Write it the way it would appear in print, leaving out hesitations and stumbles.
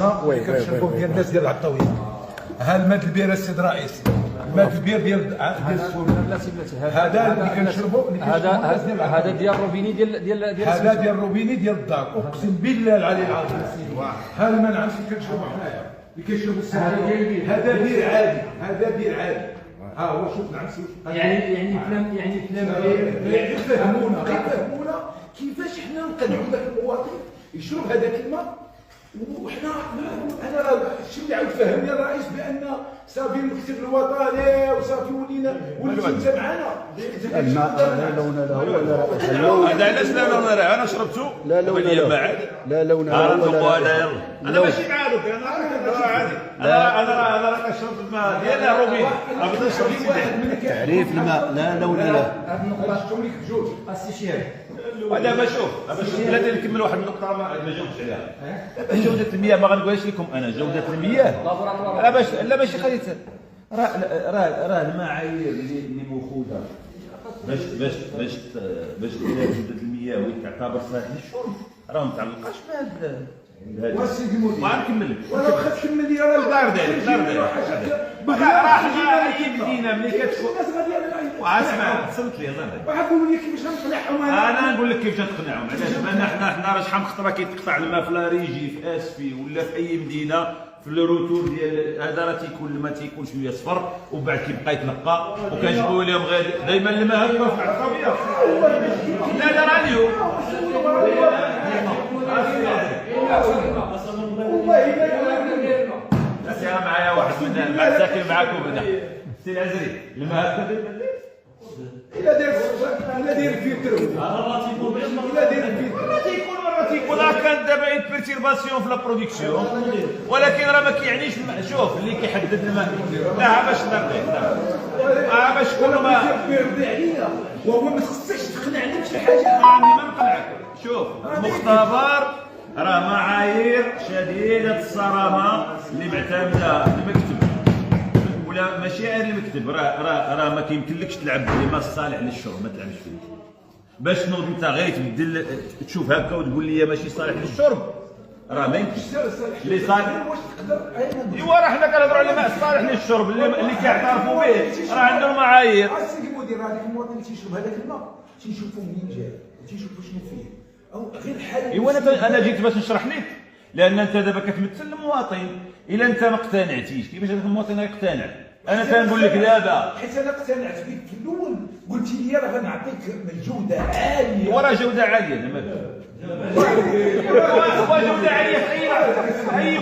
كنشربوا ديال الناس ديال العطاويه. ها الماء البير السيد الرئيس، الماء البير ديال هذا اللي كنشربوا هذا ديال الروبيني ديال هذا ديال الروبيني ديل الدار، اقسم بالله العلي العظيم. ها الماء العام اللي كنشربوا حنايا اللي كيشربوا الساكن، هذا بير عادي، هذا بير عادي. ها هو شوف العمسي يعني فهمونا كيفاش حنا نقنعوا ذاك المواطن يشرب هذاك الماء. وحنا انا راه الشيء اللي عاود فهمني الرئيس بان صافي المكتب الوطني وصافي وليت انت معنا. الماء لا لون له ولا رائحه. هذا علاش لا لون له؟ انا شربته لا لون له، لا لون له ولا رائحه. انا ماشي مع هذوك، انا عادي. انا راه كنشرب الماء ديال الروبين، راه بدا نشرب تعريف الماء لا لون له. هاد النقطه شفتهم لك بجوج السيشير. دابا شوف بلاتي نكمل واحد النقطه ما جاوبتش عليها. جوده المياه ما غنقولهاش لكم انا. جوده المياه لا ماشي خليت راه المعايير اللي موجوده باش تدير جوده المياه وتعتبر صالح للشرب راه ما متعلقاش بهذا. وسيدي المدير ما نكمل لك ولا واخا تكمل لي راه دار دارك راه حنا اي مدينه ملي كتكون الناس غادي اسمع صلت لي الله واحد قولوا لي كيفاش غنقنعهم. انا نقول لك كيف تقنعهم. علاش بان حنا راه شحال من خطره كيتقطع الماء في لاريجي في اسفي ولا في اي مدينه في الروتور ديال هذا راه تيكون الماء تيكون شويه صفر وبعد كيبقى يتنقى وكنجيبوا لهم غير دائما الماء هكا في العصبيه. لا راه اليوم والله معايا واحد من مع ساكن معاكم هنا سي العزري الماء هكا الا داير فيلتر الا داير فيلتر تيكون راه كان دابا اون بيرتيرباسيون في لا برودكسيون، ولكن راه ما كيعنيش. شوف اللي كيحدد الماء لا باش نرضي باش كل ما عليا وهو ما خصكش تقنعني بشي حاجه. راني ما نقنعك. شوف المختبر راه معايير شديده الصرامه اللي معتمده المكتب ولا ماشي غير المكتب. راه ما كيمكنلكش تلعب بالماء الصالح للشرب، ما تلعبش فيه باش نوض انت غير تبدل تشوف هكا وتقول لي ماشي صالح للشرب. راه ما يمكنش اللي صالح. ايوا راه حنا كنهضروا على الماء الصالح للشرب اللي كيعترفوا به راه عندهم معايير. السيدي المدير هذاك المواطن اللي تيشرب هذاك الماء تيشوفوا منين جاي وتيشوفوا شنو فيه او غير الحال. ايوا انا جيت باش نشرح لك، لان انت دابا كتمثل المواطن. الا انت ما اقتنعتيش كيفاش هذاك المواطن يقتنع؟ انا كنقول لك دابا حيت انا اقتنعت بك في الاول قلت لي راه غنعطيك جوده عاليه. وراه جوده عاليه. جوده عاليه في اي